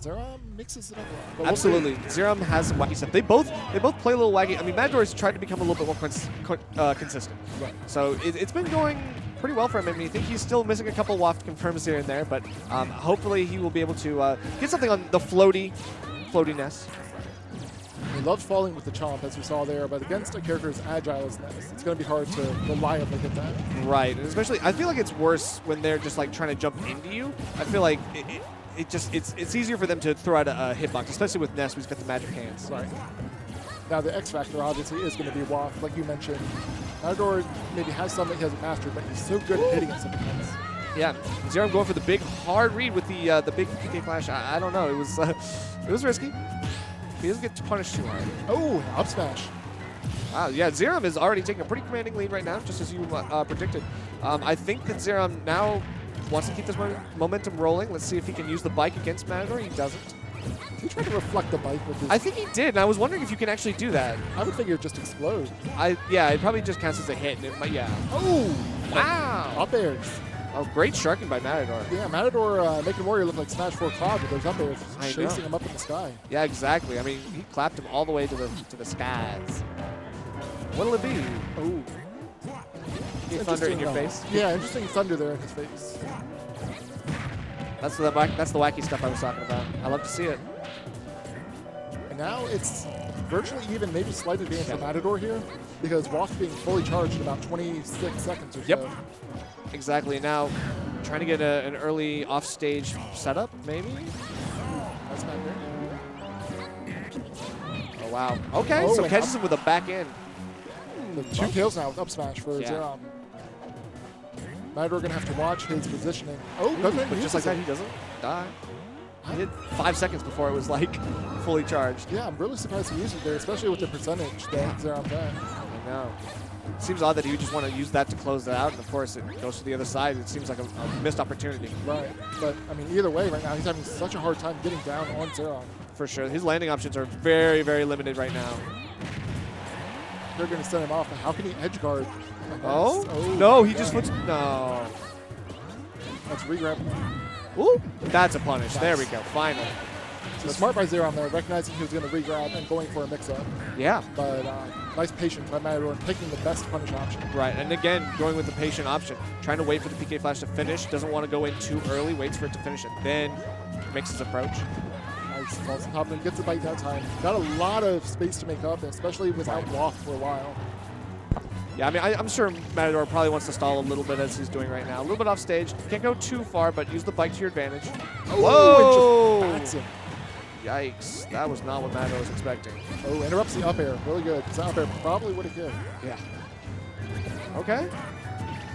Xerom mixes it up a lot. Absolutely. Xerom has some wacky stuff. They both play a little wacky. I mean, Matador's tried to become a little bit more consistent. Right. So it's been going pretty well for him. I mean, I think he's still missing a couple waft confirms here and there, but hopefully he will be able to get something on the floaty Ness. He loves falling with the chomp, as we saw there, but against a character as agile as Ness, it's going to be hard to reliably hit that. Right, and especially, I feel like it's worse when they're just like trying to jump into you. I feel like it's easier for them to throw out a hitbox, especially with Ness, who's got the magic hands. Right. Now the X factor obviously is going to be waft, like you mentioned. Matador maybe has some that he hasn't mastered, but he's so good at hitting it sometimes. Yeah, Xerom going for the big hard read with the big PK flash. I don't know, it was risky. He doesn't get punished too hard. Oh, up smash. Wow, yeah, Xerom is already taking a pretty commanding lead right now, just as you predicted. I think that Xerom now wants to keep this momentum rolling. Let's see if he can use the bike against Matador. He doesn't. He tried to reflect the bike with his... I think he did, and I was wondering if you can actually do that. I would figure it just explode. Yeah, it probably just counts as a hit. And it might, yeah. Oh! Wow! Up airs. Oh, great sharking by Matador. Yeah, Matador making Wario look like Smash 4 Cloud with those up airs, chasing him up in the sky. Yeah, exactly. I mean, he clapped him all the way to the skies. What'll it be? Oh. Thunder in your face? Yeah, interesting thunder there in his face. That's the wacky stuff I was talking about. I love to see it. And now it's virtually even, maybe slight advantage for Matador here, because Waft being fully charged in about 26 seconds or so. Yep. Exactly. Now, trying to get an early off-stage setup, maybe? That's not great. Oh, wow. Okay, so catches him with a back end. The 2 kills now with up smash for Xerom. Matador going to have to watch his positioning. Oh, doesn't but just like that, he doesn't die. He did 5 seconds before it was, like, fully charged. Yeah, I'm really surprised he used it there, especially with the percentage that Xerom's at. I know. Seems odd that he would just want to use that to close it out, and of course it goes to the other side. It seems like a missed opportunity. Right, but I mean, either way, right now he's having such a hard time getting down on Xerom. For sure, his landing options are very, very limited right now. They're going to send him off, and how can he edge guard? Oh no, he just puts no. That's regrab. Ooh, that's a punish. Nice. There we go. Finally. So smart by Xerom there, recognizing he was going to regrab and going for a mix-up. Yeah. But nice patience by Matador and picking the best punish option. Right, and again, going with the patient option. Trying to wait for the PK Flash to finish. Doesn't want to go in too early. Waits for it to finish and then makes his approach. Nice. Falls on top and gets the bite that time. Got a lot of space to make up, especially without Waft for a while. Yeah, I mean, I'm sure Matador probably wants to stall a little bit as he's doing right now. A little bit off stage. Can't go too far, but use the bike to your advantage. Oh, whoa! It just bats him. Yikes. That was not what Matador was expecting. Oh, interrupts the up air. Really good. Because up air probably would have killed. Yeah. Okay.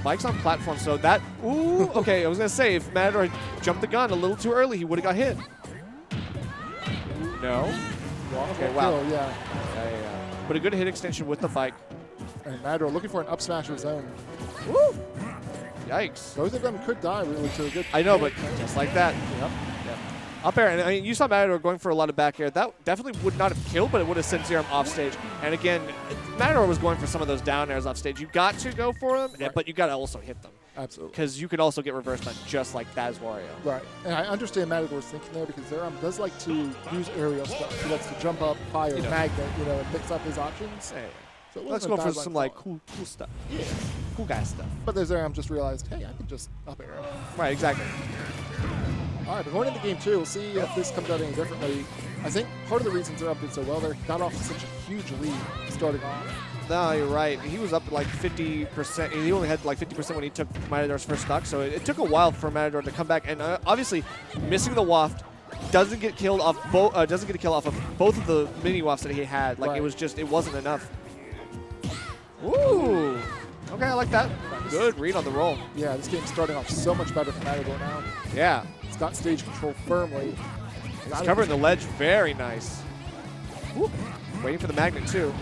Bike's on platform, so that... Ooh, okay, I was going to say, if Matador jumped the gun a little too early, he would have got hit. No. Okay, wow. Kill, yeah. But a good hit extension with the bike. And Matador looking for an up smash of his own. Woo! Yikes. Both of them could die really to a good I know, but just like that. Yep. Up air, and I mean, you saw Matador going for a lot of back air. That definitely would not have killed, but it would have sent Xerom off stage. And again, Matador was going for some of those down airs off stage. You got to go for them, right, but you got to also hit them. Absolutely. Because you could also get reversed on just like that as Wario. Right. And I understand Matador's thinking there because Xerom does like to use aerial stuff. He likes to jump up, fire, magnet, and mix up his options. Hey. So let's go for some like cool stuff. Yeah. Cool guy stuff. But there's Xerom just realized, hey, I can just up air. Right, exactly. All right, but going into game 2, we'll see if this comes out any differently. I think part of the reason Xerom did so well there, he got off to such a huge lead starting off. No, you're right. He was up like 50%. He only had like 50% when he took Matador's first stock, so it took a while for Matador to come back. And obviously, missing the waft doesn't get killed off doesn't get a kill off of both of the mini wafts that he had. Like it was just, it wasn't enough. Ooh. Okay, I like that. Good read on the roll. Yeah, this game's starting off so much better for Matador now. Yeah. He's got stage control firmly. He's covering the ledge very nice. Whoop. Waiting for the magnet too.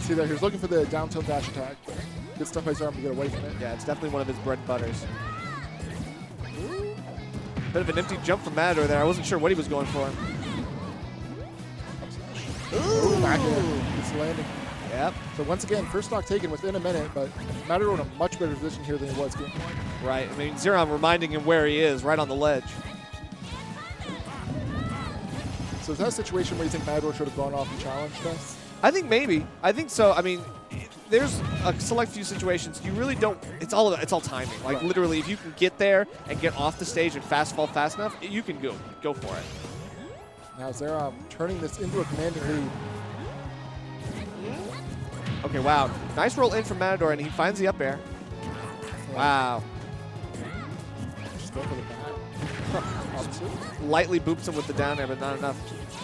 See there, he was looking for the down tilt dash attack. Good stuff by Xerom to get away from it. Yeah, it's definitely one of his bread and butters. Bit of an empty jump from Matador there. I wasn't sure what he was going for. Ooh, back in. It's landing. Yep. So once again, first stock taken within a minute, but Matador in a much better position here than he was game 1. Right. I mean, Xerom reminding him where he is, right on the ledge. So is that a situation where you think Matador should have gone off and challenged this? I think maybe. I think so. I mean, there's a select few situations you really don't. It's all timing. Like literally, if you can get there and get off the stage and fast fall fast enough, you can go for it. Now Xerom turning this into a commanding lead. Okay, wow. Nice roll in from Matador, and he finds the up air. Yeah. Wow. Just go for the back. Lightly boops him with the down air, but not enough.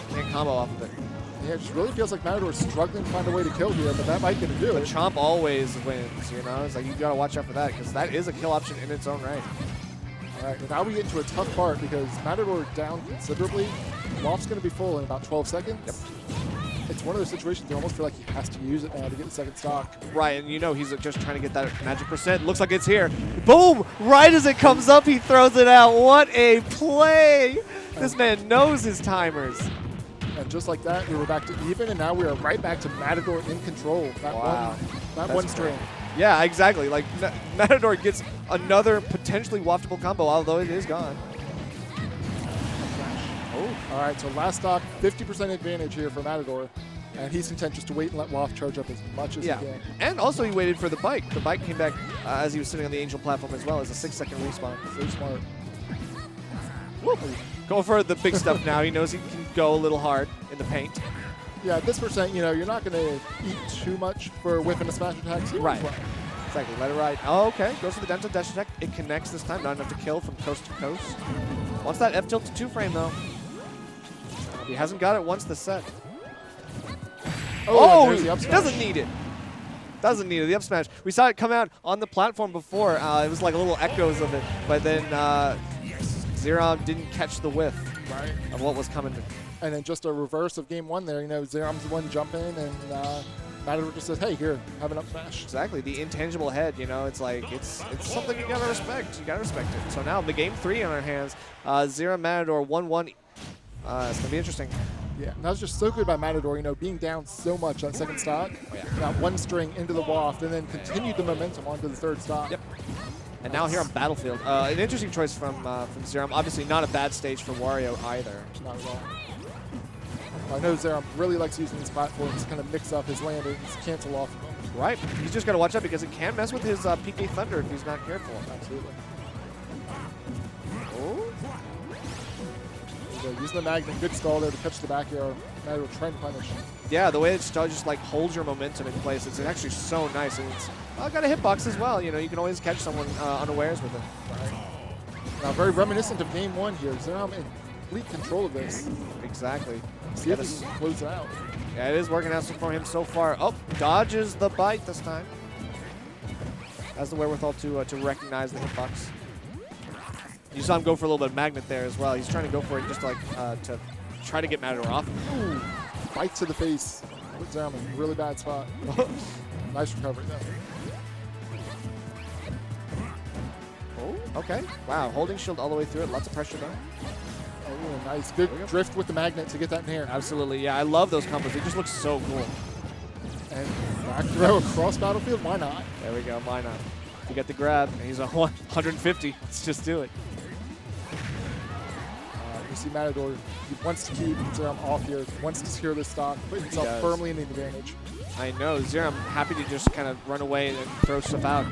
Can't combo off of it. Yeah, it just really feels like Matador is struggling to find a way to kill here, but that might get to do But it. Chomp always wins, you know? It's like you gotta watch out for that, because that is a kill option in its own right. All right, now we get into a tough part because Matador down considerably. Loft's going to be full in about 12 seconds. Yep. It's one of those situations you almost feel like he has to use it now to get the second stock. Right, and you know he's just trying to get that magic percent. Looks like it's here. Boom! Right as it comes up, he throws it out. What a play! This man knows his timers. And just like that, we were back to even, and now we are right back to Matador in control. That one string. Yeah, exactly. Like, Matador gets another potentially waftable combo, although it is gone. Oh. All right, so last stock, 50% advantage here for Matador. And he's content just to wait and let Waft charge up as much as he can. And also he waited for the bike. The bike came back as he was sitting on the Angel platform as well as a 6-second respawn. So smart. Woo. Go for the big stuff now. He knows he can go a little hard in the paint. Yeah, at this percent, you know, you're not going to eat too much for whiffing a smash attack. So right. Exactly. Let it ride. Oh, okay. Goes for the dental dash attack. It connects this time. Not enough to kill from coast to coast. Wants that F tilt to 2-frame though. He hasn't got it once this set. Oh, there's the up smash. Doesn't need it. Doesn't need it. The up smash. We saw it come out on the platform before. It was like little echoes of it, but then Xerom didn't catch the whiff of what was coming. And then just a reverse of game one there. You know, Xerom's the one jumping, and Matador just says, hey, here, have an up smash. Exactly. The intangible head, you know, it's like, it's something you gotta respect. You gotta respect it. So now the game 3 on our hands. Xerom Matador 1-1. It's gonna be interesting. Yeah, and that was just so good by Matador, you know, being down so much that second stock. Oh, yeah. Got one string into the waft and then continued the momentum onto the third stock. Yep. And now here on Battlefield. An interesting choice from Xerom. Obviously not a bad stage for Wario either. Not at all. I know Xerom really likes using these platforms to kind of mix up his landings, cancel off of them. Right. He's just got to watch out because it can mess with his PK Thunder if he's not careful. Absolutely. Oh. Using the magnet, good stall there to catch the back arrow. Matador trying to punish. Yeah, the way it just like holds your momentum in place, it's actually so nice. And it's got a hitbox as well. You know, you can always catch someone unawares with it. Right. Now, very reminiscent of game one here. Xerom in complete control of this. Exactly. See if he can close it out. Yeah, it is working out for him so far. Oh, dodges the bite this time. Has the wherewithal to recognize the hitbox. You saw him go for a little bit of magnet there as well. He's trying to go for it just like to try to get Matador off. Ooh, bite to the face. Put Xerom in a really bad spot. Nice recovery though. Oh, okay. Wow, holding shield all the way through it. Lots of pressure though. Oh, nice. Good drift with the magnet to get that in here. Absolutely, yeah. I love those combos. They just look so cool. And back throw across Battlefield. Why not? There we go. Why not? You get the grab, and he's on 150. Let's just do it. You see Matador, he wants to keep Xerom off here, wants to secure this stock, put himself firmly in the advantage. I know. Xerom happy to just kind of run away and throw stuff out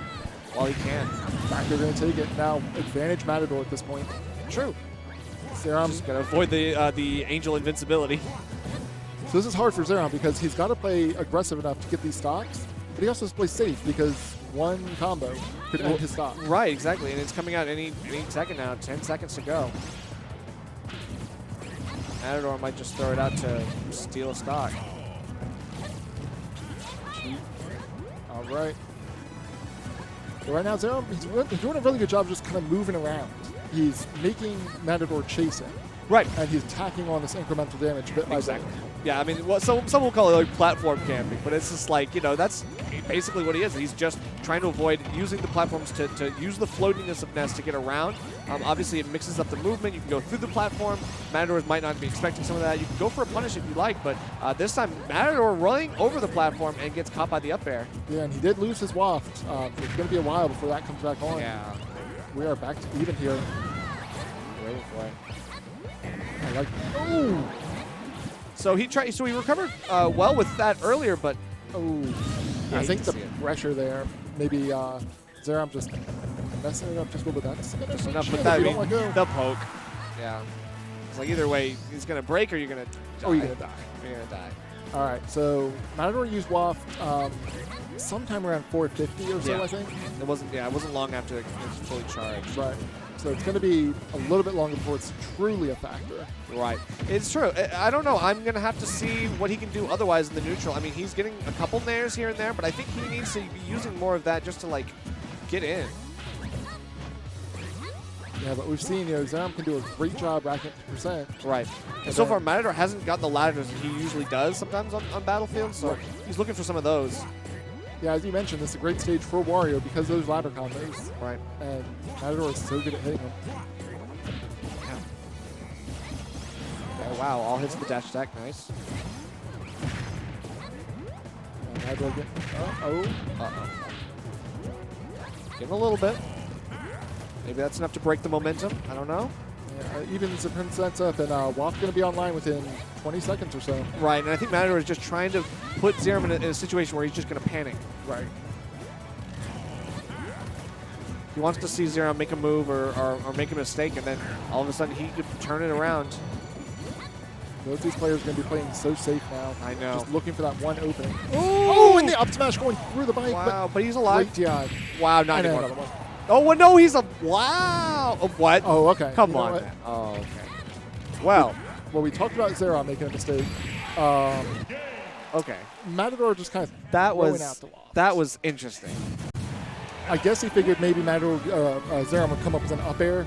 while he can. Back they're going to take it. Now, advantage Matador at this point. True. Xerom Just got to avoid the Angel invincibility. So this is hard for Xerom because he's got to play aggressive enough to get these stocks, but he also has to play safe because one combo could end his stock. Right, exactly. And it's coming out any second now. 10 seconds to go. Matador might just throw it out to steal a stock. All right. So right now, Xerom, he's doing a really good job just kind of moving around. He's making Matador chase him. Right. And he's tacking on this incremental damage bit by bit. Yeah, I mean, well, some will call it like platform camping, but it's just like, you know, that's basically what he is. He's just trying to avoid using the platforms to use the floatiness of Ness to get around. Obviously, it mixes up the movement. You can go through the platform. Matador might not be expecting some of that. You can go for a punish if you like, but this time, Matador running over the platform and gets caught by the up air. Yeah, and he did lose his waft. It's going to be a while before that comes back on. Yeah. We are back to even here. Waiting for it. I like. Oh! So he tried. So he recovered well with that earlier, but Oh, Yeah, I you think can the see it. pressure there. Maybe Xerom just messing it up just a little bit. That's gonna enough shit with if that. you I don't mean, let go. the poke. Yeah. It's like either way, he's gonna break or you're gonna. Die. Oh, you're gonna die. You're gonna die. All right, so Matador used Waft sometime around 450 or so, Yeah. I think. It wasn't. Yeah, it wasn't long after it was fully charged. Right. So it's going to be a little bit longer before it's truly a factor. Right. It's true. I don't know. I'm going to have to see what he can do otherwise in the neutral. I mean, he's getting a couple nairs here and there, but I think he needs to be using more of that just to, like, get in. Yeah, but we've seen, Xerom can do a great job racking up the percent. Right. And so far, Matador hasn't gotten the ladders that he usually does sometimes on Battlefield, so he's looking for some of those. Yeah, as you mentioned, this is a great stage for Wario because of those ladder combos. Right. And Matador is so good at hitting them. Okay, wow, all hits the dash attack. Nice. Matador getting, uh-oh. Getting a little bit. Maybe that's enough to break the momentum. I don't know. Yeah, even the Prince sets up, and Waft going to be online within 20 seconds or so. Right, and I think Matador is just trying to put Xerom in a situation where he's just going to panic. Right. He wants to see Xerom make a move or make a mistake, and then all of a sudden he could turn it around. Both these players are going to be playing so safe now. I know. Just looking for that one opening. Oh, And the up smash going through the bike. wow, but he's But alive. great DI. Wow, not And anymore. another one. Oh, well, no, he's a, wow. Oh, what? Oh, okay. Come You know on, what? man. Oh, okay. Well, Well, we talked about Xerom making a mistake. okay. Matador just kind of That throwing was out the loft. that was interesting. I guess he figured maybe Matador, Xerom would come up with an up air